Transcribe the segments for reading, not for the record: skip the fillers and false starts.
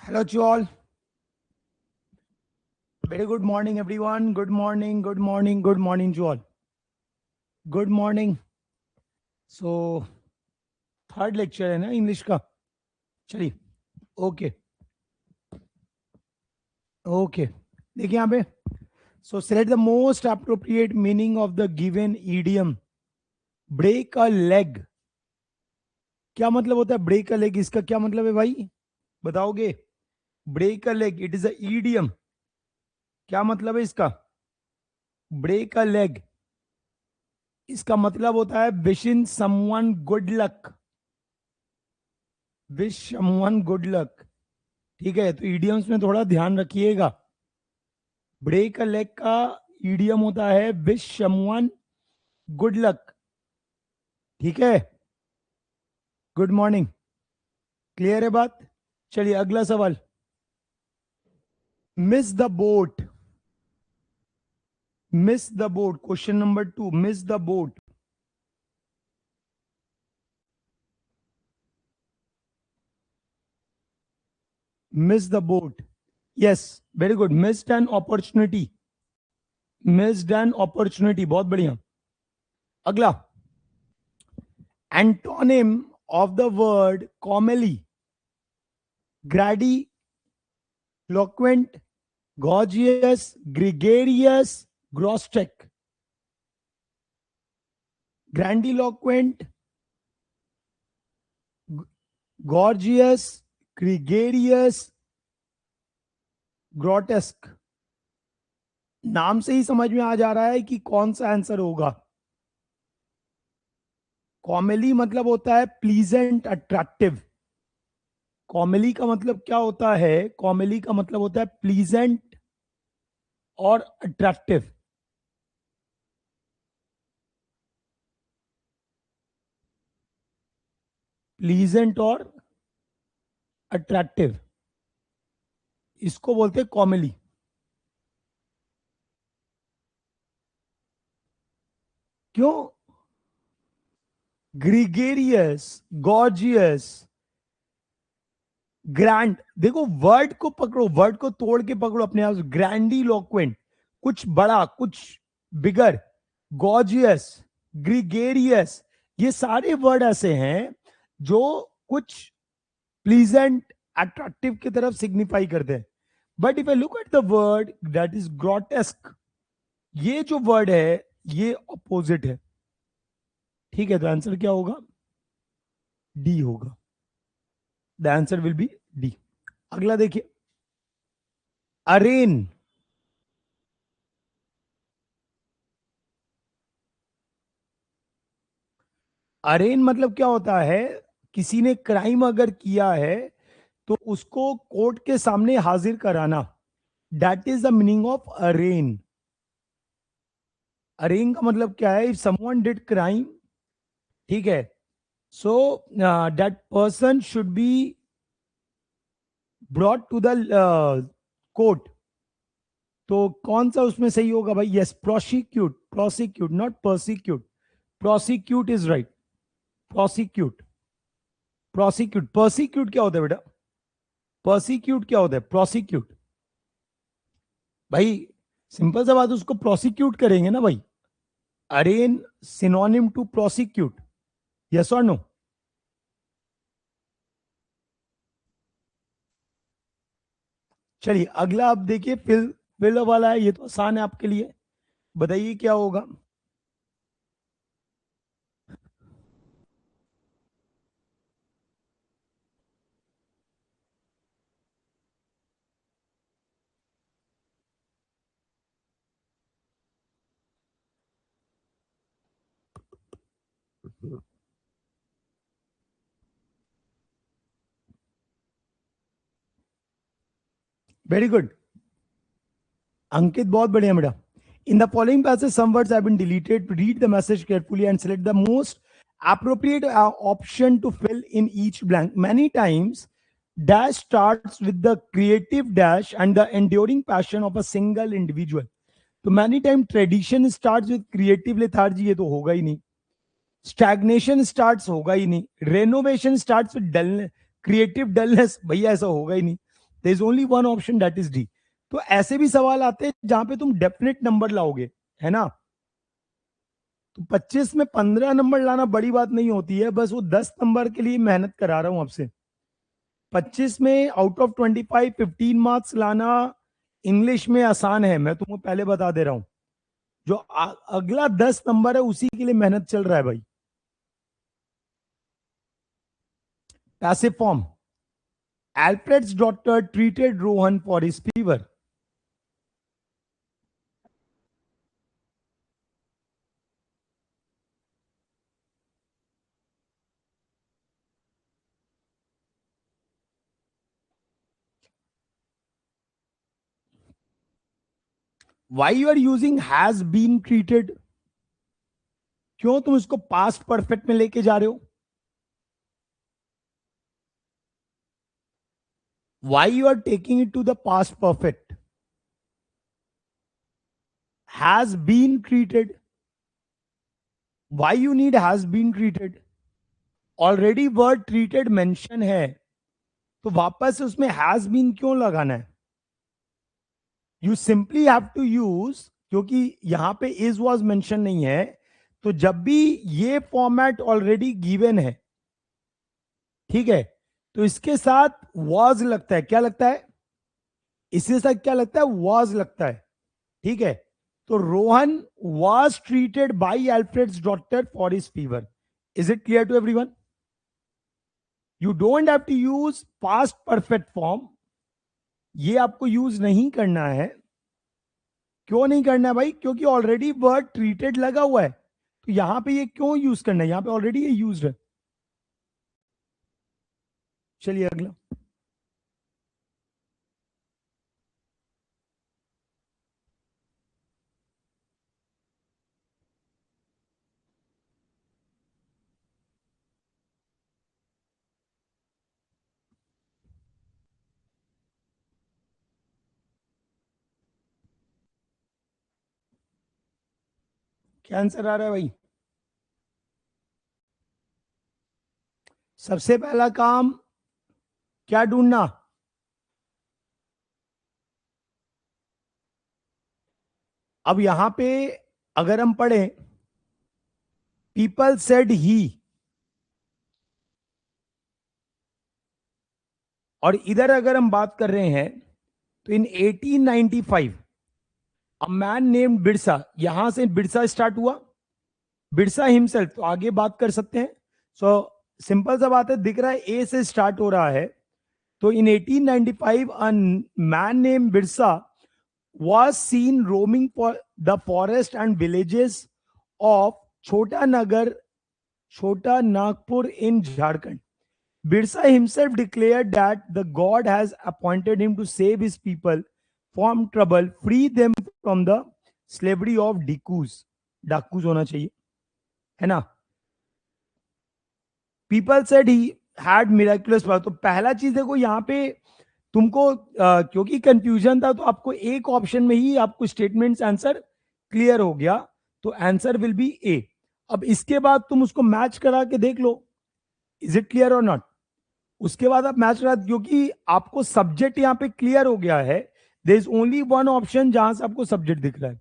Hello to all. Very good morning, everyone. Good morning, good morning, good morning to all. Good morning. So, third lecture है ना English का. चलिए. Okay okay देखिए यहाँ पे. So select the most appropriate meaning of the given idiom. Break a leg. क्या मतलब होता है ब्रेक अ लेग? इसका क्या मतलब है भाई, बताओगे? Break a leg, it is a idiom. क्या मतलब है इसका? ब्रेक अ लेग, इसका मतलब होता है wishing someone good luck. Wish someone good luck. ठीक है, तो ईडियम्स में थोड़ा ध्यान रखिएगा. ब्रेक अ लेग का ईडियम होता है विश समवन गुड लक. ठीक है, गुड मॉर्निंग. क्लियर है बात? चलिए अगला सवाल. Miss the boat. Miss the boat, question number 2. Miss the boat. Miss the boat. Yes, very good. Missed an opportunity. Missed an opportunity, बहुत बढ़िया. अगला. Antonym of the word comely. Grandiloquent, gorgeous, gregarious, grostic. Grandiloquent, gorgeous, gregarious, grotesque. नाम से ही समझ में आ जा रहा है कि कौन सा आंसर होगा. कॉमेली मतलब होता है प्लीजेंट, अट्रैक्टिव. कॉमेली का मतलब क्या होता है? कॉमेली का मतलब होता है प्लीजेंट और अट्रैक्टिव. प्लीजेंट और अट्रैक्टिव, इसको बोलते हैं कॉमेली. क्यों? Gregarious, gorgeous, grand. देखो वर्ड को पकड़ो, वर्ड को तोड़ के पकड़ो अपने आप. ग्रैंडीलोक्वेंट, कुछ बड़ा, कुछ बिगर. गॉर्जियस, ग्रिगेरियस, ये सारे वर्ड ऐसे हैं जो कुछ प्लीजेंट, अट्रैक्टिव की तरफ सिग्निफाई करते हैं. But if I look at the word that is grotesque, ये जो वर्ड है ये अपोजिट है. ठीक है, तो आंसर क्या होगा? डी होगा. The answer will be D. अगला देखिए. अरेन. अरेन मतलब क्या होता है? किसी ने क्राइम अगर किया है तो उसको कोर्ट के सामने हाजिर कराना. That is the meaning of arraign. Arraign का मतलब क्या है? इफ समवन डिड क्राइम, ठीक है, so that person should be brought to the court. तो कौन सा उसमें सही होगा भाई? Yes, prosecute. Prosecute, not persecute. Prosecute is right. Prosecute. Prosecute. Persecute क्या होता है बेटा? परसिक्यूट क्या होता है? प्रोसिक्यूट भाई, सिंपल सा बात, उसको प्रोसिक्यूट करेंगे ना भाई. अरेन सिनोनिम टू प्रोसिक्यूट. यस और नो? चलिए अगला आप देखिए. फिल वाला है, ये तो आसान है आपके लिए. बताइए क्या होगा. वेरी गुड अंकित, बहुत बढ़िया बेटा. In the following passage, some words have been deleted. Read the message carefully and select the most appropriate option to fill in each blank. Many times, dash starts with the creative dash and the enduring passion of a single individual. तो many time tradition starts with creative lethargy, ये तो होगा ही नहीं. Stagnation starts होगा ही नहीं. Renovation starts with dullness, creative dullness, भैया ऐसा होगा ही नहीं. There is only one option, that is D. तो ऐसे भी सवाल आते हैं जहां पे तुम डेफिनेट नंबर लाओगे, है ना। तो 25 में 15 नंबर लाना बड़ी बात नहीं होती है, बस वो 10 नंबर के लिए मेहनत करा रहा हूं आपसे। 25 में आउट ऑफ 25 15 मार्क्स लाना इंग्लिश में आसान है, मैं तुमको पहले बता दे रहा हूं। जो अगला 10 नंबर है उसी के लिए मेहनत चल रहा है भाई। Passive form, Alfred's daughter treated Rohan for his fever. Why you are using has been treated? क्यों तुम इसको पास्ट परफेक्ट में लेके जा रहे हो? Why you are taking it to the past perfect? Has been treated. Why you need has been treated? Already word treated mention है, तो वापस उसमें हैज बीन क्यों लगाना है? You simply have to use, क्योंकि यहां पे इज वॉज मेंशन नहीं है, तो जब भी ये फॉर्मेट ऑलरेडी गिवन है, ठीक है, तो इसके साथ वॉज लगता है। क्या लगता है? इसके साथ क्या लगता है? वॉज लगता है। ठीक है, तो Rohan was treated by Alfred's daughter for his fever. Is it clear to everyone? You don't have to use past perfect form, ये आपको यूज नहीं करना है। क्यों नहीं करना है भाई? क्योंकि ऑलरेडी वर्ड ट्रीटेड लगा हुआ है, तो यहां पे ये क्यों यूज करना है? यहां पे ऑलरेडी ये यूज है। चलिए अगला। क्या आंसर आ रहा है भाई? सबसे पहला काम क्या ढूंढना? अब यहां पे अगर हम पढ़ें, पीपल सेड ही, और इधर अगर हम बात कर रहे हैं तो इन 1895 अ मैन नेम्ड बिरसा, यहां से बिरसा स्टार्ट हुआ, बिरसा हिमसेल्फ, तो आगे बात कर सकते हैं। सो सिंपल सा बात है, दिख रहा है ए से स्टार्ट हो रहा है, तो इन 1895 a man name Birsa was seen roaming for the forest and villages of Chota Nagpur in Jharkhand. Birsa himself declared that the God has appointed him to save his people from trouble, free them from the slavery of Dikus. डाकूज होना चाहिए, है ना। People said he had miraculous power, तो पहला चीज देखो यहां पे तुमको क्योंकि कंफ्यूजन था, तो आपको एक ऑप्शन में ही आपको स्टेटमेंट्स आंसर क्लियर हो गया, तो आंसर विल बी ए। अब इसके बाद तुम उसको मैच करा के देख लो, इज इट क्लियर और नॉट। उसके बाद आप मैच करा, क्योंकि आपको सब्जेक्ट यहां पे क्लियर हो गया है, there is only one option जहां से आपको सब्जेक्ट दिख रहा है।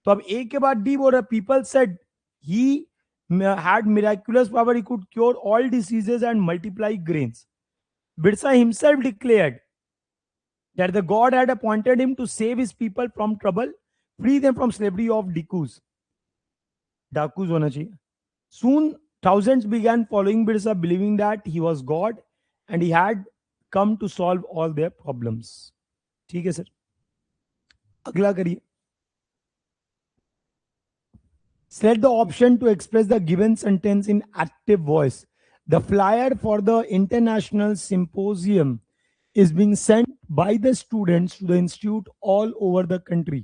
तो अब ए के बाद डी बोल रहा है, people said he had miraculous power, he could cure all diseases and multiply grains. Birsa himself declared that the God had appointed him to save his people from trouble, free them from slavery of Dikus. Dakus होना चाहिए। Soon thousands began following Birsa, believing that he was God and he had come to solve all their problems. ठीक है sir, अगला करिए। Select the option to express the given sentence in active voice. The flyer for the international symposium is being sent by the students to the institute all over the country.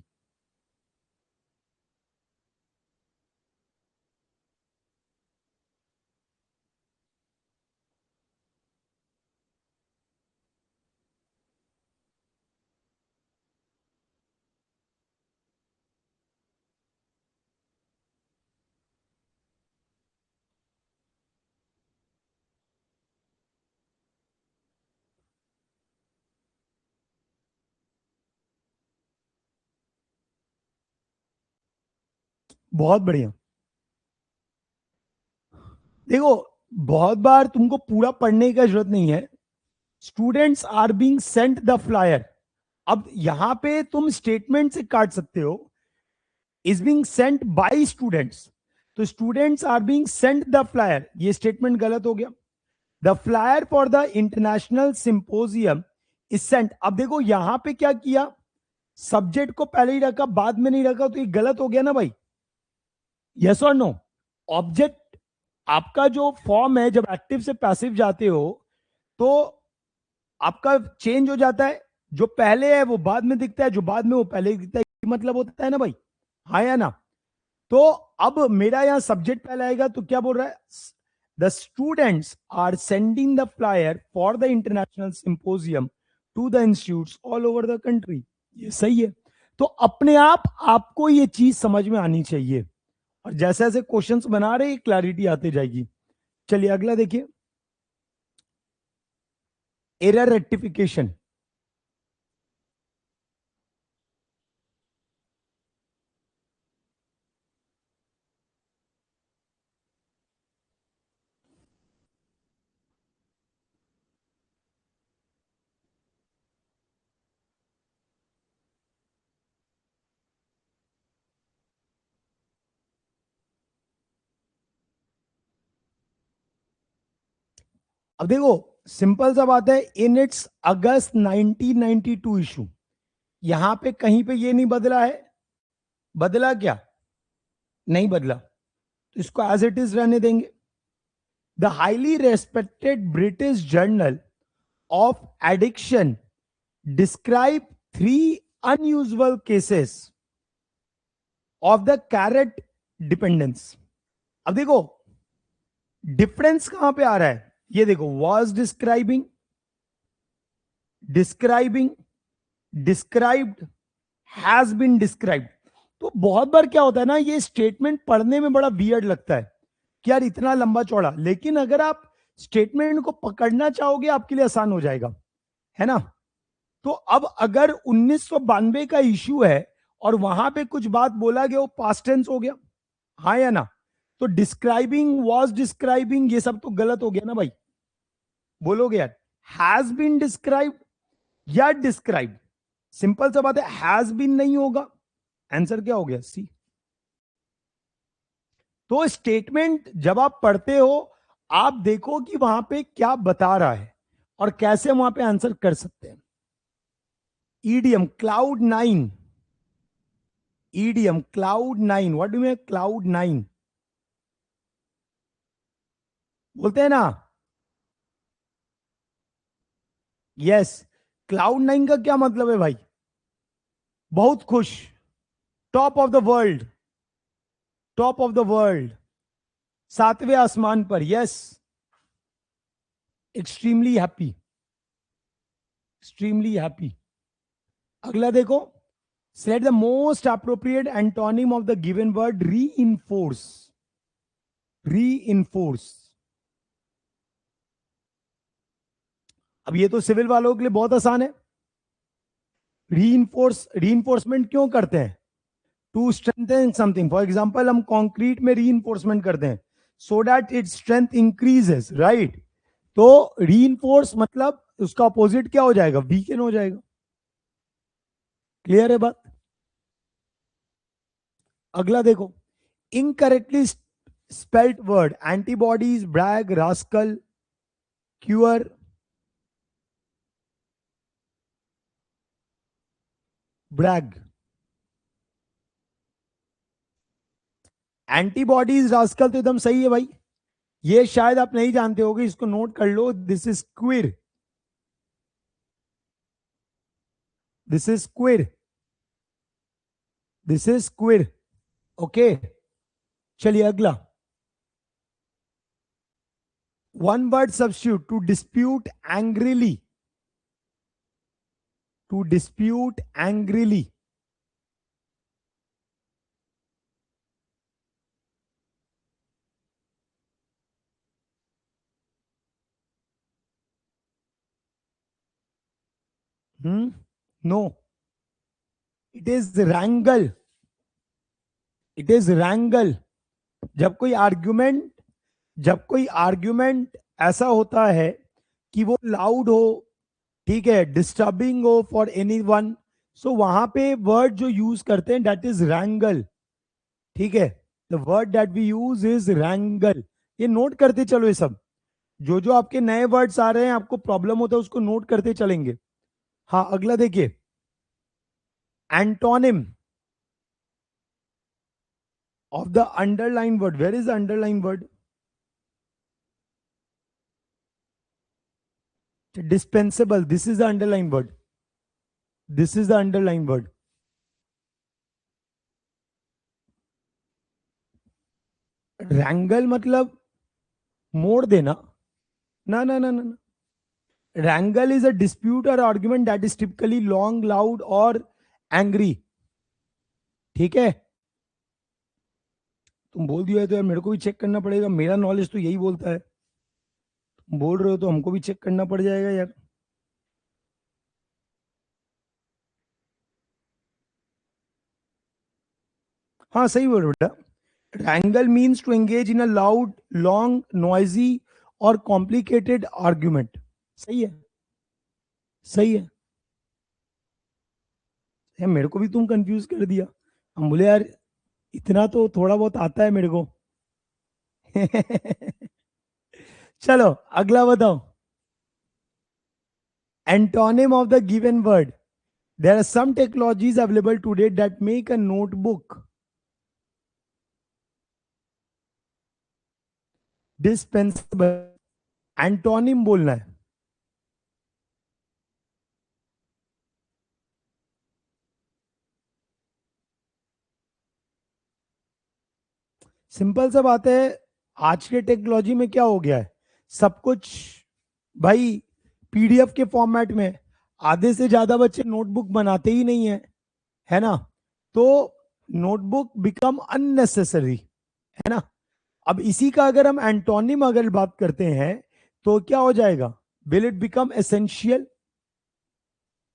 बहुत बढ़िया। देखो, बहुत बार तुमको पूरा पढ़ने का जरूरत नहीं है। Students are being sent the flyer. अब यहां पे तुम स्टेटमेंट से काट सकते हो, is being sent by students. तो students are being sent the flyer, ये स्टेटमेंट गलत हो गया। The flyer for the international symposium is sent. अब देखो यहां पे क्या किया, सब्जेक्ट को पहले ही रखा, बाद में नहीं रखा, तो ये गलत हो गया ना भाई। यस और नो? ऑब्जेक्ट आपका जो फॉर्म है, जब एक्टिव से पैसिव जाते हो तो आपका चेंज हो जाता है। जो पहले है वो बाद में दिखता है, जो बाद में वो पहले दिखता है, मतलब होता है ना भाई, हाँ या ना? तो अब मेरा यहां सब्जेक्ट पहले आएगा, तो क्या बोल रहा है, the students are sending the flyer for the international symposium to the institute all over the country. ये सही है। तो अपने आप आपको ये चीज समझ में आनी चाहिए, और जैसे जैसे क्वेश्चंस बना रहे क्लैरिटी आती जाएगी। चलिए अगला देखिए, एरर रेक्टिफिकेशन। अब देखो, सिंपल सा बात है, इन इट्स अगस्त 1992 इशू, यहां पे कहीं पे ये नहीं बदला है। बदला क्या? नहीं बदला, तो इसको एज इट इज रहने देंगे। The highly respected British journal of addiction describe 3 unusual cases of the carat dependence. अब देखो डिफरेंस कहां पे आ रहा है, ये देखो, was describing, describing, described, has been described. तो बहुत बार क्या होता है ना, ये स्टेटमेंट पढ़ने में बड़ा वियर्ड लगता है कि यार इतना लंबा चौड़ा, लेकिन अगर आप स्टेटमेंट को पकड़ना चाहोगे आपके लिए आसान हो जाएगा, है ना? तो अब अगर 1992 का इश्यू है और वहां पे कुछ बात बोला गया, वो पास्ट टेंस हो गया, हाँ या ना? तो डिस्क्राइबिंग, वॉज डिस्क्राइबिंग, ये सब तो गलत हो गया ना भाई। बोलोगे यार, हैज बीन डिस्क्राइब्ड या डिस्क्राइब? सिंपल सा बात है, हैज बीन नहीं होगा। आंसर क्या हो गया? सी। तो स्टेटमेंट जब आप पढ़ते हो, आप देखो कि वहां पे क्या बता रहा है और कैसे वहां पे आंसर कर सकते हैं। EDM cloud nine, EDM cloud nine, what do mean cloud nine? बोलते हैं ना, यस। क्लाउड नाइन का क्या मतलब है भाई? बहुत खुश, top of the world, top of the world, सातवें आसमान पर, yes. Extremely happy, extremely happy. अगला देखो, set the most appropriate antonym of the given word री इनफोर्स, री इनफोर्स। अब ये तो सिविल वालों के लिए बहुत आसान है। री इनफोर्स, री इन्फोर्समेंट क्यों करते हैं? To strengthen something. For example हम कंक्रीट में री इन्फोर्समेंट करते हैं so that it strength increases, right? तो री इन्फोर्स मतलब उसका अपोजिट क्या हो जाएगा? वीकन हो जाएगा। क्लियर है बात? अगला देखो, incorrectly spelled word, antibodies, brag, rascal, cure, brag. Antibodies, rascal तो एकदम सही है भाई। ये शायद आप नहीं जानते होगे, इसको नोट कर लो, this is queer, this is queer, this is queer. Okay, चलिए अगला, one word substitute, to dispute angrily, to dispute angrily. No, it is wrangle, it is wrangle. जब कोई आर्ग्यूमेंट ऐसा होता है कि वो लाउड हो, ठीक है, डिस्टर्बिंग हो फॉर एनी वन, सो वहां पे वर्ड जो यूज करते हैं दैट इज रैंगल। ठीक है, the word that we use is wrangle. ये नोट करते चलो, ये सब जो जो आपके नए वर्ड्स आ रहे हैं, आपको प्रॉब्लम होता है उसको नोट करते चलेंगे। हाँ, अगला देखिए, antonym of the underlined word. Where is the underlined word? Dispensable. This is the underlined word. This is the underlined word. Wrangle मतलब मोड़ देना। ना ना ना ना ना। Wrangle is a dispute or argument that is typically long, loud or angry. ठीक है, तुम बोल दिया है तो यार मेरे को भी चेक करना पड़ेगा, मेरा नॉलेज तो यही बोलता है। तुम बोल रहे हो तो हमको भी चेक करना पड़ जाएगा यार। हाँ सही बोल रहे हो बेटा। Wrangle means to engage in a loud, long, noisy और complicated argument. सही है, सही है। यार मेरे को भी तुम कंफ्यूज कर दिया। हम बोले यार इतना तो थोड़ा बहुत आता है मेरे को। चलो अगला बताओ, antonym of the given word. There are some technologies available today that make a notebook dispensable. Antonym बोलना है। सिंपल सा बात है, आज के टेक्नोलॉजी में क्या हो गया है, सब कुछ भाई पीडीएफ के फॉर्मेट में। आधे से ज्यादा बच्चे नोटबुक बनाते ही नहीं है, है ना। तो नोटबुक बिकम अननेसेसरी, है ना। अब इसी का अगर हम एंटोनिम अगर बात करते हैं तो क्या हो जाएगा, will it become essential?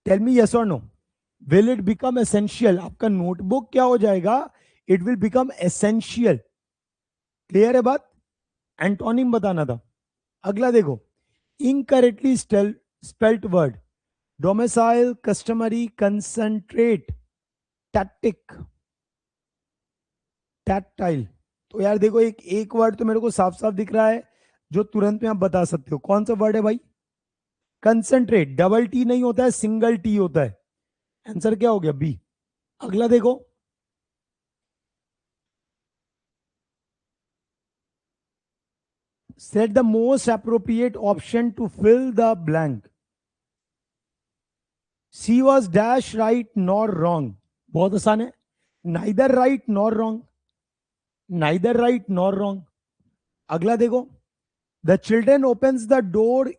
Tell me yes और no. Will it become essential? आपका नोटबुक क्या हो जाएगा, it will become essential. Clear है बात? एंटोनिम बताना था। अगला देखो, incorrectly spelt word, domicile, customary, concentrate, tactic, tactile. तो यार देखो, एक एक वर्ड तो मेरे को साफ साफ दिख रहा है जो तुरंत में आप बता सकते हो। कौन सा वर्ड है भाई? कंसंट्रेट। डबल टी नहीं होता है, सिंगल टी होता है। आंसर क्या हो गया? बी। अगला देखो, set the most appropriate option to fill the blank. She was dash right nor wrong. बहुत आसान है, neither right nor wrong, neither right nor wrong. अगला देखो, the children opens the door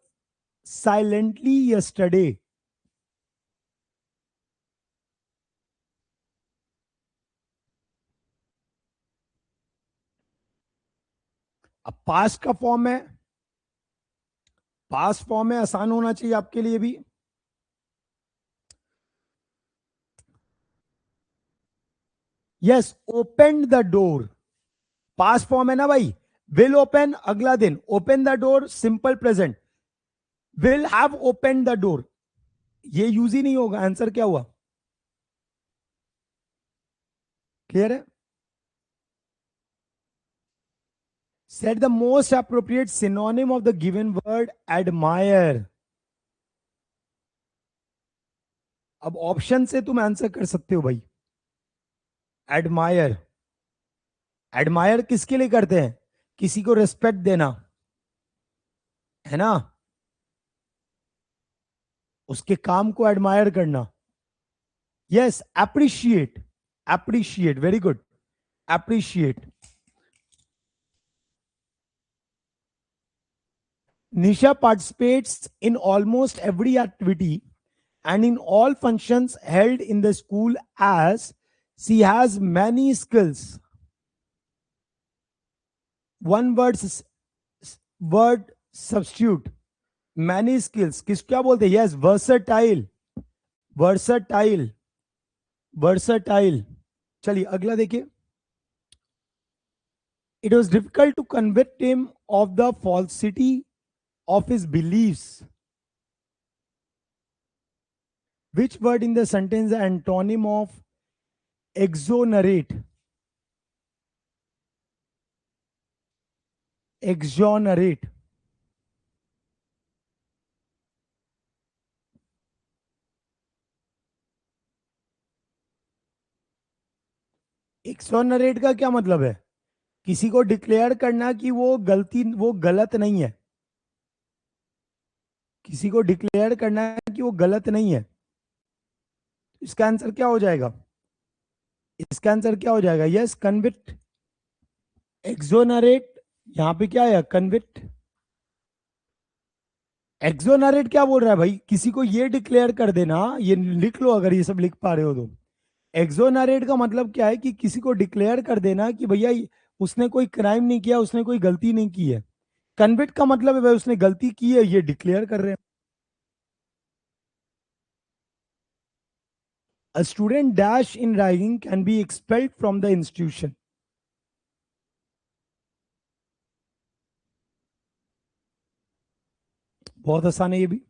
silently yesterday. अब past का form है, past form है, आसान होना चाहिए आपके लिए भी। Yes, open the door, past form है ना भाई। विल ओपन अगला दिन, open the door simple present, will have open the door, ये यूज ही नहीं होगा। आंसर क्या हुआ? क्लियर है? Set the most appropriate synonym of the given word admire. अब ऑप्शन से तुम आंसर कर सकते हो भाई। एडमायर, एडमायर किसके लिए करते हैं? किसी को रिस्पेक्ट देना, है ना, उसके काम को एडमायर करना। Yes, appreciate, appreciate, very good, appreciate. Nisha participates in almost every activity and in all functions held in the school as she has many skills. One word substitute, many skills किस क्या बोलते हैं? Yes, versatile, versatile, versatile। चलिए अगला देखिए, It was difficult to convict him of the falsity of his beliefs. Which word in the sentence is the antonym of exonerate? Exonerate. Exonerate का क्या मतलब है? किसी को डिक्लेयर करना कि वो गलत नहीं है। किसी को डिक्लेयर करना है कि वो गलत नहीं है। इसका आंसर क्या हो जाएगा? इसका आंसर क्या हो जाएगा? Yes, convict. एक्सोनरेट यहां पे क्या है? कन्विक्ट। एक्सोनरेट क्या बोल रहा है भाई? किसी को ये डिक्लेयर कर देना, ये लिख लो अगर ये सब लिख पा रहे हो तो। एक्सोनरेट का मतलब क्या है कि किसी को डिक्लेयर कर देना कि भैया उसने कोई क्राइम नहीं किया, उसने कोई गलती नहीं की है। कन्विक्ट का मतलब है भाई उसने गलती की है, ये डिक्लेयर कर रहे हैं। A student dash in ragging can be expelled from the institution. बहुत आसान है ये भी।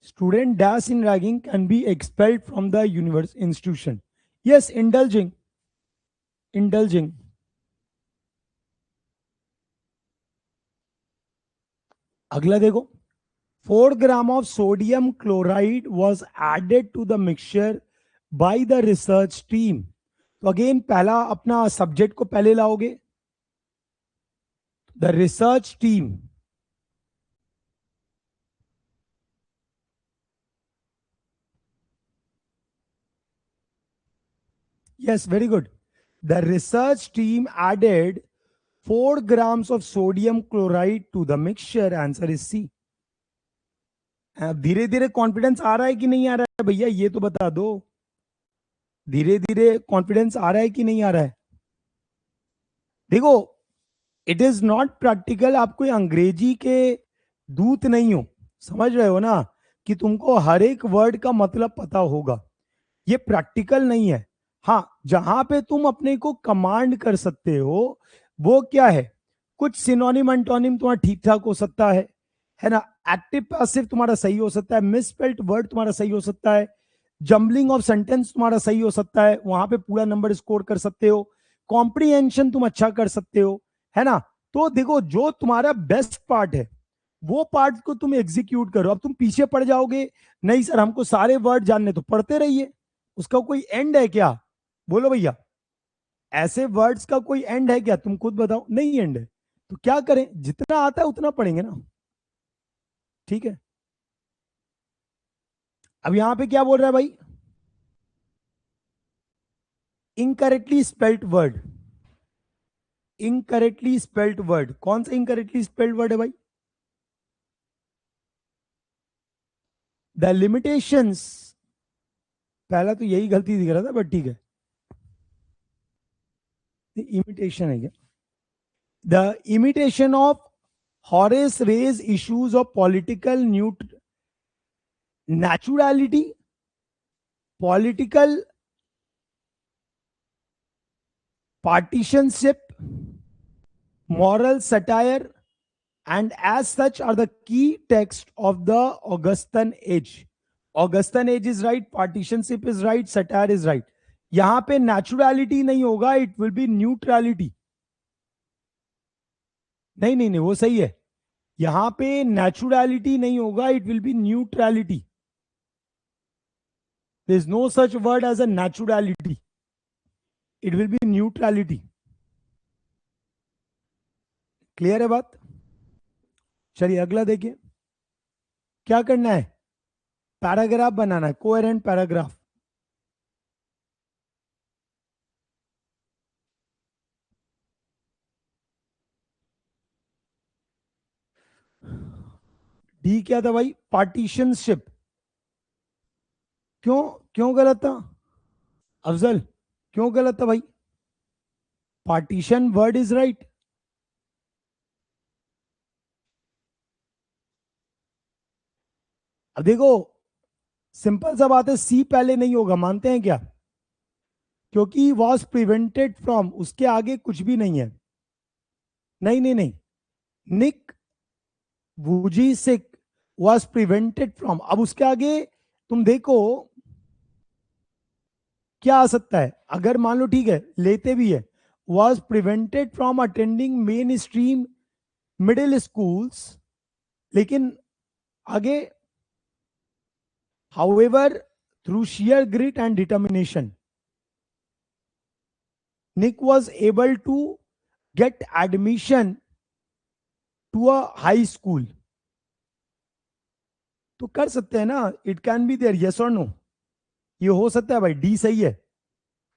Student dash in ragging can be expelled from the universe institution. Yes, indulging. Indulging. अगला देखो, 4 ग्राम of sodium chloride was added to the mixture by the research team. तो again पहला अपना सब्जेक्ट को पहले लाओगे, the research team. Yes, very good. The research team added 4 grams of sodium chloride to the mixture. Answer is C. अब धीरे धीरे confidence आ रहा है कि नहीं आ रहा है भैया, ये तो बता दो। धीरे धीरे कॉन्फिडेंस आ रहा है कि नहीं आ रहा है? देखो, इट इज नॉट प्रैक्टिकल। आप कोई अंग्रेजी के दूत नहीं हो, समझ रहे हो ना, कि तुमको हर एक वर्ड का मतलब पता होगा। ये प्रैक्टिकल नहीं है। हाँ, जहां पे तुम अपने को कमांड कर सकते हो वो क्या है? कुछ सिनोनिम एंटोनिम तुम्हारा ठीक ठाक हो सकता है ना। एक्टिव पैसिव तुम्हारा सही हो सकता है, मिसस्पेल्ड वर्ड तुम्हारा सही हो सकता है, जम्बलिंग ऑफ सेंटेंस तुम्हारा सही हो सकता है, वहां पे पूरा नंबर स्कोर कर सकते हो, कॉम्प्रीहेंशन तुम अच्छा कर सकते हो, है ना। तो देखो, जो तुम्हारा बेस्ट पार्ट है वो पार्ट को तुम एग्जीक्यूट करो। अब तुम पीछे पड़ जाओगे, नहीं सर हमको सारे वर्ड जानने, तो पढ़ते रहिए। उसका कोई एंड है क्या? बोलो भैया, ऐसे वर्ड्स का कोई एंड है क्या? तुम खुद बताओ, नहीं एंड है। तो क्या करें, जितना आता है उतना पढ़ेंगे ना। ठीक है, अब यहां पे क्या बोल रहा है भाई? Incorrectly spelled word. Incorrectly spelled word, कौन सा इनकरेक्टली स्पेल्ड वर्ड है भाई? The limitations. पहला तो यही गलती दिख रहा था, बट ठीक है। इमिटेशन है क्या? The imitation of Horace raise issues of political naturality, political partisanship, moral satire, and as such are the key text of the Augustan age. Augustan age is right, partisanship is right, satire is right. यहां पे naturality नहीं होगा, it will be neutrality. नहीं नहीं नहीं, वो सही है। यहां पे नेचुरलिटी नहीं होगा, it will be neutrality. There is no such word as a naturality, it will be neutrality. Clear है बात? चलिए अगला देखिए, क्या करना है? पैराग्राफ बनाना है, कोहेरेंट पैराग्राफ। डी क्या था भाई? पार्टीशनशिप। क्यों? क्यों गलत था अफजल? क्यों गलत था भाई? Partition word is right. अब देखो, सिंपल सा बात है, सी पहले नहीं होगा, मानते हैं क्या? क्योंकि वॉज प्रिवेंटेड फ्रॉम, उसके आगे कुछ भी नहीं है। नहीं नहीं नहीं, निक वुजिसिक वॉज प्रिवेंटेड फ्रॉम, अब उसके आगे तुम देखो क्या आ सकता है। अगर मान लो ठीक है लेते भी है, was prevented from attending main stream middle schools, लेकिन आगे however through sheer grit and determination Nick was able to get admission to a high school। तो कर सकते हैं ना, it can be there, yes और नो, ये हो सकता है भाई। डी सही है,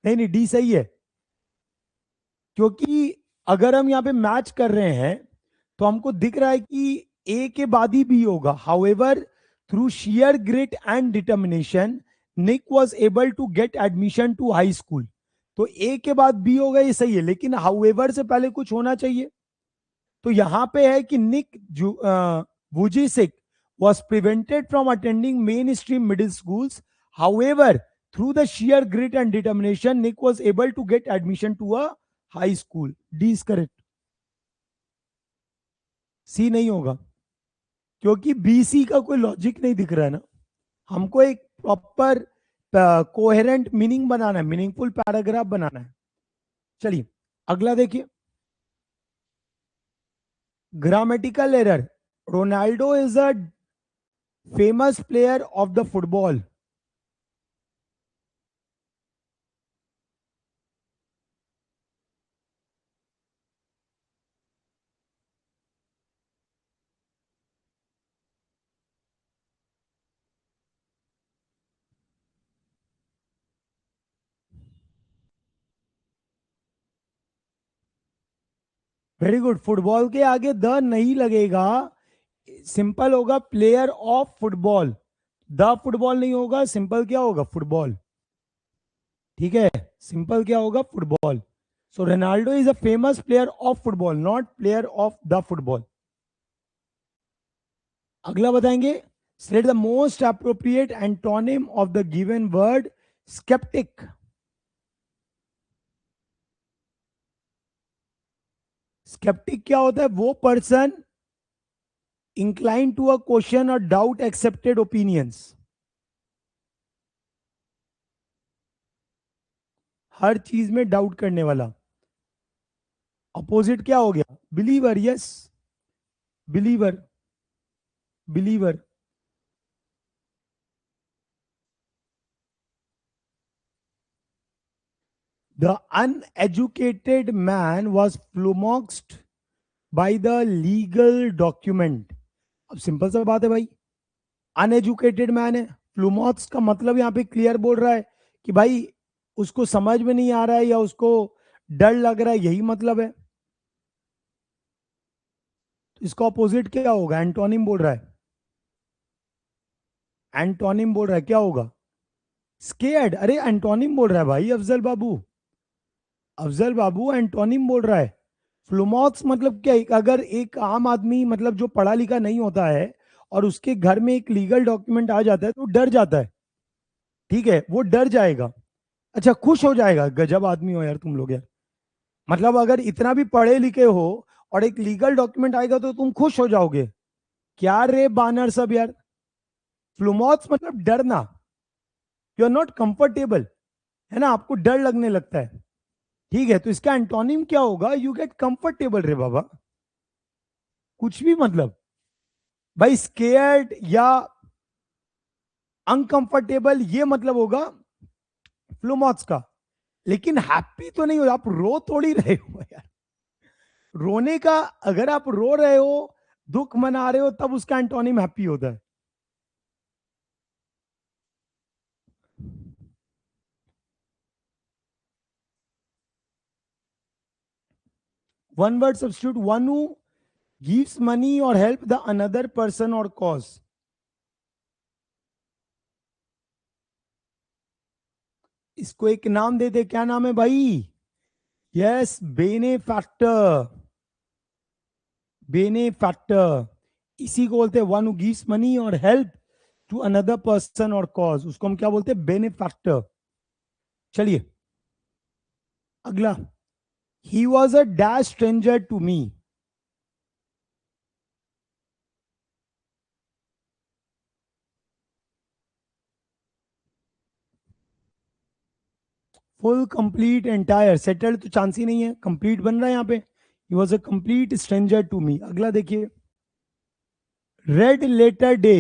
नहीं नहीं डी सही है, क्योंकि अगर हम यहाँ पे मैच कर रहे हैं तो हमको दिख रहा है कि ए के बाद ही बी होगा। However through sheer grit and determination Nick was able to get admission to high school, तो ए के बाद बी होगा, ये सही है, लेकिन हाउएवर से पहले कुछ होना चाहिए। तो यहां पे है कि निक वुजिसिक was prevented from attending mainstream middle schools. However, through the sheer grit and determination, Nick was able to get admission to a high school. D is correct. C नहीं होगा, क्योंकि BC का कोई लॉजिक नहीं दिख रहा है ना। हमको एक प्रॉपर कोहेरेंट मीनिंग बनाना है, मीनिंगफुल पैराग्राफ बनाना है। चलिए अगला देखिए, grammatical error. Ronaldo is a famous player of the football. Very good, football के आगे द नहीं लगेगा, सिंपल होगा player of football, the football नहीं होगा, सिंपल क्या होगा फुटबॉल। ठीक है, सिंपल क्या होगा football. So Ronaldo is a famous player of football, not player of the football. अगला बताएंगे, select the most appropriate antonym of the given word sceptic. Sceptic क्या होता है, वो person incline to a question और doubt accepted opinions. हर चीज में डाउट करने वाला। अपोजिट क्या हो गया, believer, yes believer, believer. The uneducated man was flummoxed by the legal document. अब सिंपल सा बात है भाई, अनएजुकेटेड मैन है, फ्लूमॉक्स का मतलब यहां पे क्लियर बोल रहा है कि भाई उसको समझ में नहीं आ रहा है या उसको डर लग रहा है, यही मतलब है। तो इसका ऑपोजिट क्या होगा, एंटोनिम बोल रहा है, एंटोनिम बोल रहा है क्या होगा, स्केर्ड। अरे एंटोनिम बोल रहा है भाई अफजल बाबू, अफजल बाबू एंटोनिम बोल रहा है। फ्लूमॉक्स मतलब क्या, अगर एक आम आदमी मतलब जो पढ़ा लिखा नहीं होता है और उसके घर में एक लीगल डॉक्यूमेंट आ जाता है तो डर जाता है। ठीक है, वो डर जाएगा, अच्छा खुश हो जाएगा। गजब आदमी हो यार तुम लोग यार, मतलब अगर इतना भी पढ़े लिखे हो और एक लीगल डॉक्यूमेंट आएगा तो तुम खुश हो जाओगे। क्या रे बानर सब यार, फ्लूमॉक्स मतलब डरना, यू आर नॉट कंफर्टेबल, है ना, आपको डर लगने लगता है। ठीक है, तो इसका एंटोनिम क्या होगा, यू गेट कंफर्टेबल रे बाबा, कुछ भी मतलब भाई, स्केयर्ड या अनकंफर्टेबल ये मतलब होगा फ्लूमॉक्स का। लेकिन हैप्पी तो नहीं हो, आप रो थोड़ी रहे हो यार। रोने का, अगर आप रो रहे हो, दुख मना रहे हो, तब उसका एंटोनिम हैप्पी होता है। One word substitute, one who gives money और हेल्प द अनदर पर्सन और कॉज। इसको एक नाम दे दे, क्या नाम है भाई, यस बेने फैक्टर, बेने फैक्टर। इसी को बोलते हैं वन हु गिव्स मनी और हेल्प टू अनदर पर्सन और कॉज, उसको हम क्या बोलते हैं, बेने फैक्टर। चलिए अगला, he was a dash stranger to me. Full, complete, entire. Settled तो चांस ही नहीं है, कंप्लीट बन रहा है यहाँ पे. He was a complete stranger to me. अगला देखिए, red letter day.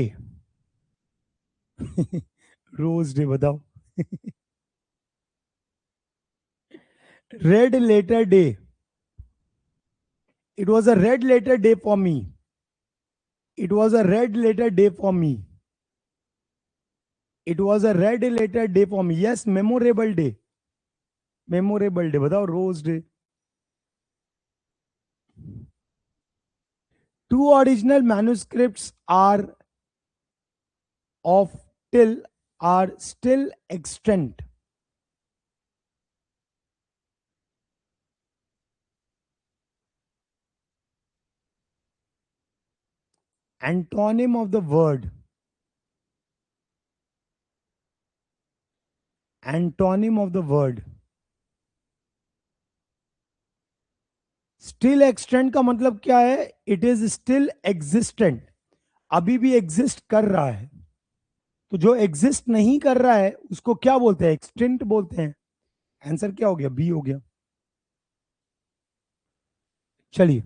Rose day बताओ. Red letter day. It was a red letter day for me. It was a red letter day for me. It was a red letter day for me. Yes, memorable day. Memorable day बताओ. Rose day. Two original manuscripts of till are still extant. Antonym of the word. Antonym of the word. Still extant का मतलब क्या है? It is still existent. अभी भी exist कर रहा है. तो जो एग्जिस्ट नहीं कर रहा है उसको क्या बोलते हैं? एक्सटिंक्ट बोलते हैं. आंसर क्या हो गया? बी हो गया. चलिए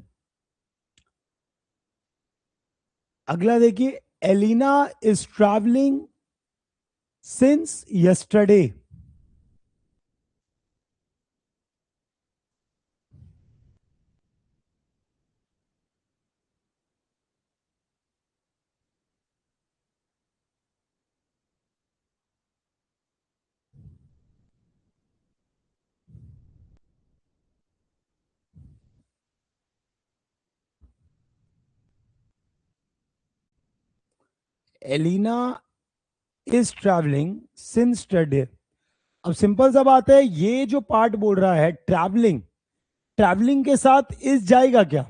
अगला देखिए, Elina is travelling since yesterday. Elina is travelling since yesterday. अब सिंपल सा बात है, ये जो पार्ट बोल रहा है ट्रैवलिंग, ट्रैवलिंग के साथ इज जाएगा क्या?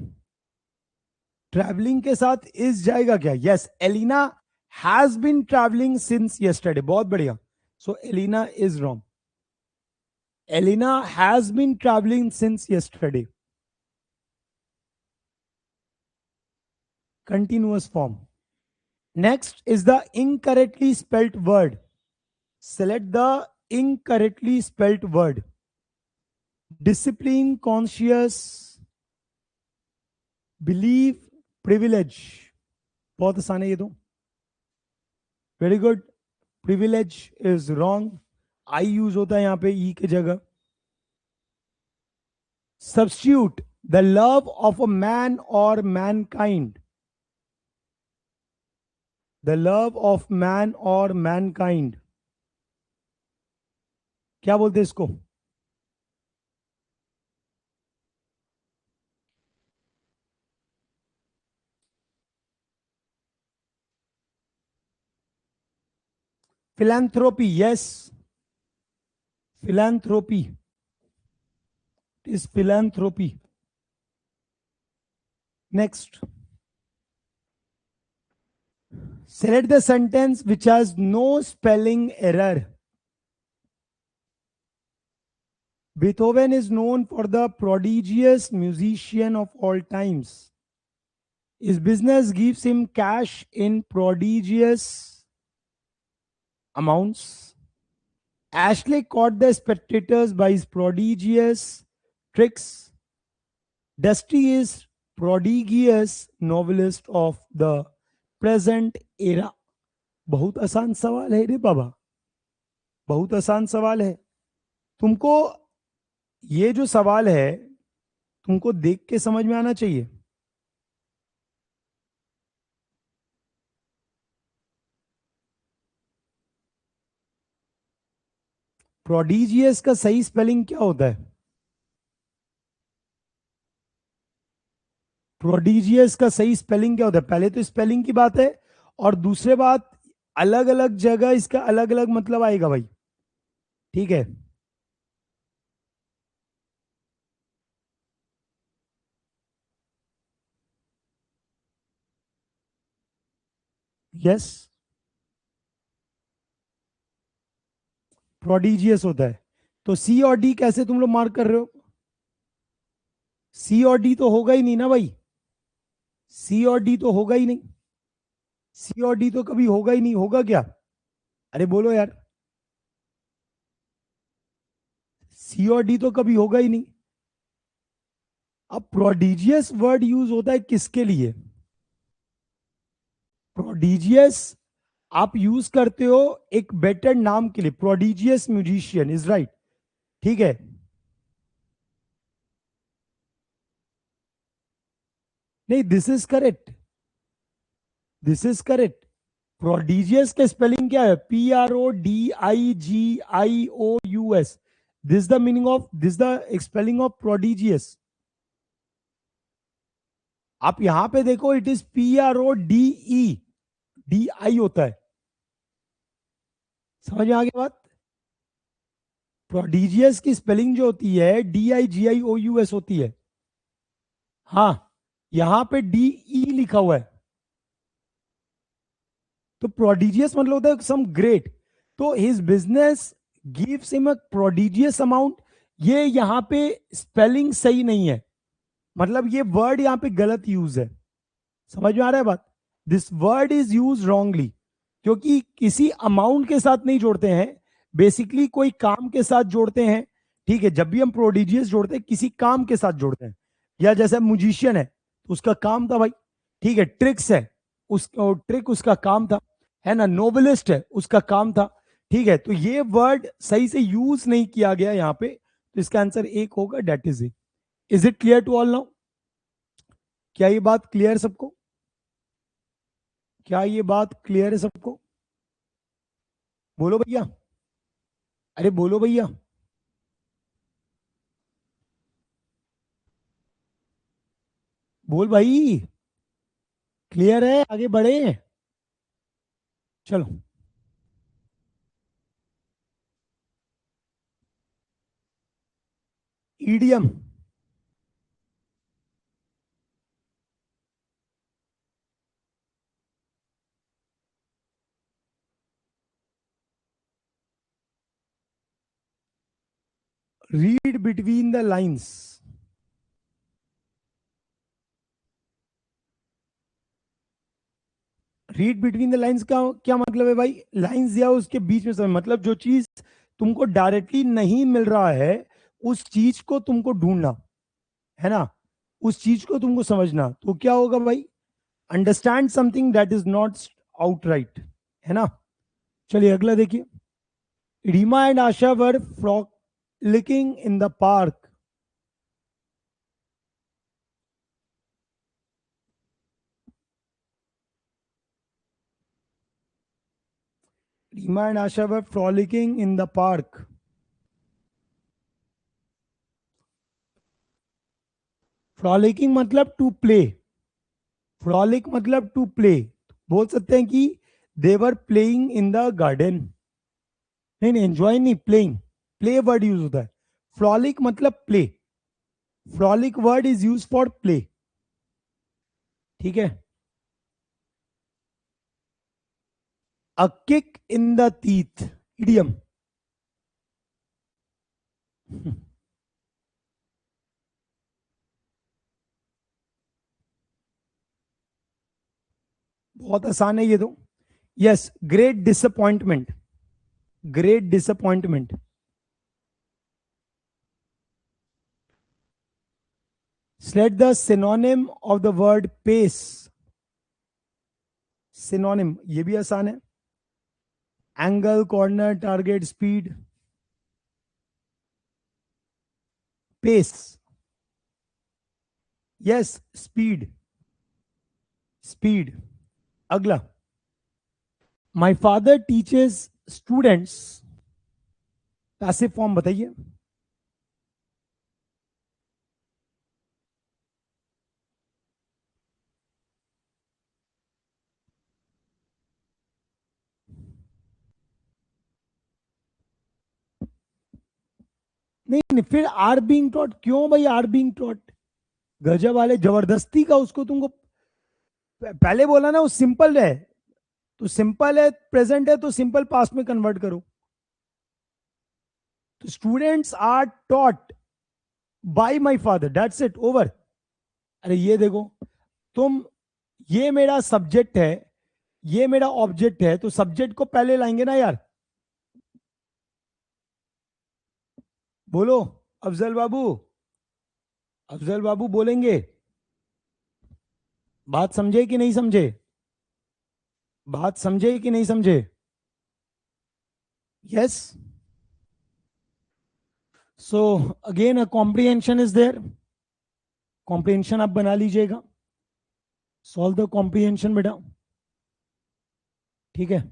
ट्रैवलिंग के साथ इज जाएगा क्या? Yes, Elina has been travelling since yesterday. बहुत बढ़िया. So Elina is wrong. Elina has been travelling since yesterday. Continuous form. Next is the incorrectly spelled word. Select the incorrectly spelled word. Discipline, conscious, believe, privilege. बहुत आसान है ये तो. Very good. Privilege is wrong. I use होता है यहां पे E की जगह. Substitute the love of a man और mankind. The love of man और मैनकाइंड. क्या बोलते हैं इसको? Philanthropy. Yes, philanthropy is philanthropy. Next, select the sentence which has no spelling error. Beethoven is known for the prodigious musician of all times. His business gives him cash in prodigious amounts. Ashley caught the spectators by his prodigious tricks. Dusty is prodigious novelist of the present era. बहुत आसान सवाल है रे बाबा. बहुत आसान सवाल है. तुमको ये जो सवाल है तुमको देख के समझ में आना चाहिए. प्रोडिजियस का सही स्पेलिंग क्या होता है? प्रोडिजियस का सही स्पेलिंग क्या होता है? पहले तो स्पेलिंग की बात है, और दूसरे बात, अलग अलग जगह इसका अलग अलग मतलब आएगा भाई. ठीक है. यस, प्रोडिजियस होता है. तो सी और डी कैसे तुम लोग मार्क कर रहे हो? सी और डी तो होगा ही नहीं ना भाई, सी और डी तो होगा ही नहीं, सी और डी तो कभी होगा ही नहीं, होगा क्या? अरे बोलो यार, सी और डी तो कभी होगा ही नहीं। अब प्रोडिजियस वर्ड यूज होता है किसके लिए? प्रोडिजियस आप यूज करते हो एक बेटर नाम के लिए, प्रोडिजियस म्यूजिशियन इज राइट, ठीक है। नहीं, this is correct, this is correct. Prodigious का स्पेलिंग क्या है? PRODIGIOUS। This the meaning of, this the spelling of prodigious. आप यहां पे देखो, इट इज PRODEDI होता है। समझ में आ गई बात? प्रोडिजियस की स्पेलिंग जो होती है DIGIOUS होती है। हाँ, यहां पे DE लिखा हुआ है, तो प्रोडिजियस मतलब होता है सम ग्रेट। तो his business gives him a prodigious amount, ये यहां पे स्पेलिंग सही नहीं है, मतलब ये वर्ड यहां पे गलत यूज है। समझ में आ रहा है बात? This word is use wrongly, क्योंकि किसी अमाउंट के साथ नहीं जोड़ते हैं, बेसिकली कोई काम के साथ जोड़ते हैं। ठीक है, जब भी हम प्रोडिजियस जोड़ते हैं किसी काम के साथ जोड़ते हैं, या जैसे म्यूजिशियन है तो उसका काम था भाई, ठीक है। ट्रिक्स है, उस ट्रिक उसका काम था, है ना। नोवेलिस्ट है, उसका काम था, ठीक है। तो ये वर्ड सही से यूज नहीं किया गया यहाँ पे, तो इसका आंसर एक होगा, that is it. Is it clear to all now? क्या ये बात क्लियर सबको? क्या ये बात क्लियर है सबको? बोलो भैया, अरे बोलो भैया। बोल भाई, क्लियर है, आगे बढ़े। चलो, idiom. Read between the lines. Read between the lines का क्या मतलब है भाई? लाइंस या उसके बीच में समय, मतलब जो चीज तुमको डायरेक्टली नहीं मिल रहा है, उस चीज को तुमको ढूंढना, है ना, उस चीज को तुमको समझना, तो क्या होगा भाई? Understand something that is not outright, है ना। चलिए अगला देखिए। Reema and Asha were frolicking in the park. Reema and Asha were frolicking in the park. Frolicking मतलब टू प्ले, फ्रॉलिक मतलब टू प्ले। बोल सकते हैं कि they're playing in the garden. नहीं नहीं, एंजॉय नहीं, प्लेइंग, प्ले वर्ड यूज होता है। फ्रॉलिक मतलब play, frolic word is use for play, ठीक है। A kick in the teeth, idiom. बहुत आसान है ये तो। Yes, great disappointment, great disappointment. Select the synonym of the word pace. Synonym, ये भी आसान है। Angle, corner, target, speed. Pace, yes, speed, speed. अगला, my father teaches students, passive form बताइए। नहीं नहीं, फिर आर बीइंग टॉट क्यों भाई? आर बीइंग टॉट गजब वाले, जबरदस्ती का उसको तुमको पहले बोला ना, वो सिंपल है, तो सिंपल है, प्रेजेंट है तो सिंपल पास्ट में कन्वर्ट करो। तो students are taught by my father, that's it, over. अरे ये देखो तुम, ये मेरा सब्जेक्ट है, ये मेरा ऑब्जेक्ट है, तो सब्जेक्ट को पहले लाएंगे ना यार। बोलो अफजल बाबू, अफजल बाबू बोलेंगे। बात समझे कि नहीं समझे? बात समझे कि नहीं समझे? Yes. So again a comprehension is there, comprehension आप बना लीजिएगा, सॉल्व द कॉम्प्रिहेंशन बेटा, ठीक है।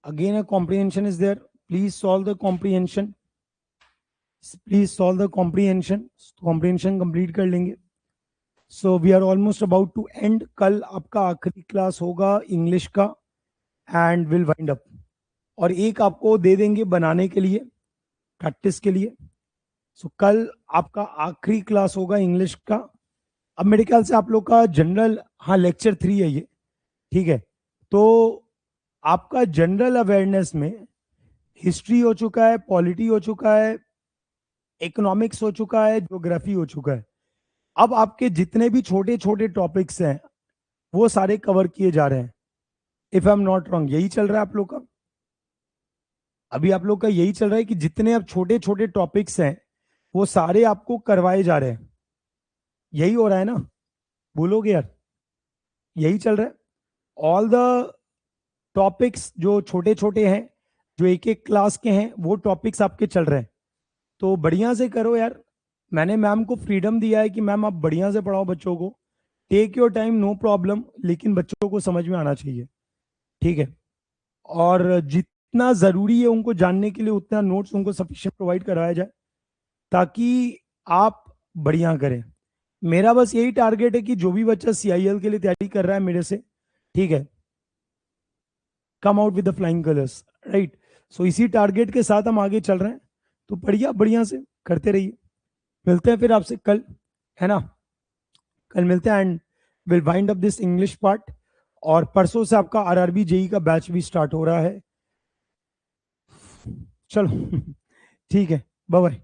Again a comprehension is there, please solve the comprehension, please solve the comprehension, comprehension complete कर लेंगे। So we are almost about to end, कल आपका आखिरी क्लास होगा इंग्लिश का, एंड विल वाइंड अप, और एक आपको दे देंगे बनाने के लिए, प्रैक्टिस के लिए। सो कल आपका आखिरी क्लास होगा इंग्लिश का। अब मेरे ख्याल से आप लोग का जनरल, हाँ लेक्चर 3 है ये, ठीक है। तो आपका जनरल अवेयरनेस में हिस्ट्री हो चुका है, पॉलिटी हो चुका है, इकोनॉमिक्स हो चुका है, ज्योग्राफी हो चुका है। अब आपके जितने भी छोटे छोटे टॉपिक्स हैं वो सारे कवर किए जा रहे हैं। If I am not wrong, यही चल रहा है आप लोग का, अभी आप लोग का यही चल रहा है कि जितने अब छोटे छोटे टॉपिक्स हैं वो सारे आपको करवाए जा रहे हैं, यही हो रहा है ना? बोलोगे यार, यही चल रहा है। ऑल द टॉपिक्स जो छोटे छोटे हैं, जो एक एक क्लास के हैं, वो टॉपिक्स आपके चल रहे हैं। तो बढ़िया से करो यार, मैंने मैम को फ्रीडम दिया है कि मैम आप बढ़िया से पढ़ाओ बच्चों को, take your time, no problem, लेकिन बच्चों को समझ में आना चाहिए, ठीक है। और जितना जरूरी है उनको जानने के लिए उतना नोट्स उनको सफिशिएंट प्रोवाइड करवाया जाए, ताकि आप बढ़िया करें। मेरा बस यही टारगेट है कि जो भी बच्चा सीआईएल के लिए तैयारी कर रहा है मेरे से, ठीक है, come out with the flying colours, right. So इसी टारगेट के साथ हम आगे चल रहे हैं, तो बढ़िया बढ़िया से करते रहिए। मिलते हैं फिर आपसे कल, है ना? कल मिलते हैं and will wind up this English part, और परसों से आपका आरआरबी जेई का बैच भी स्टार्ट हो रहा है। चलो ठीक है, बाय बाय।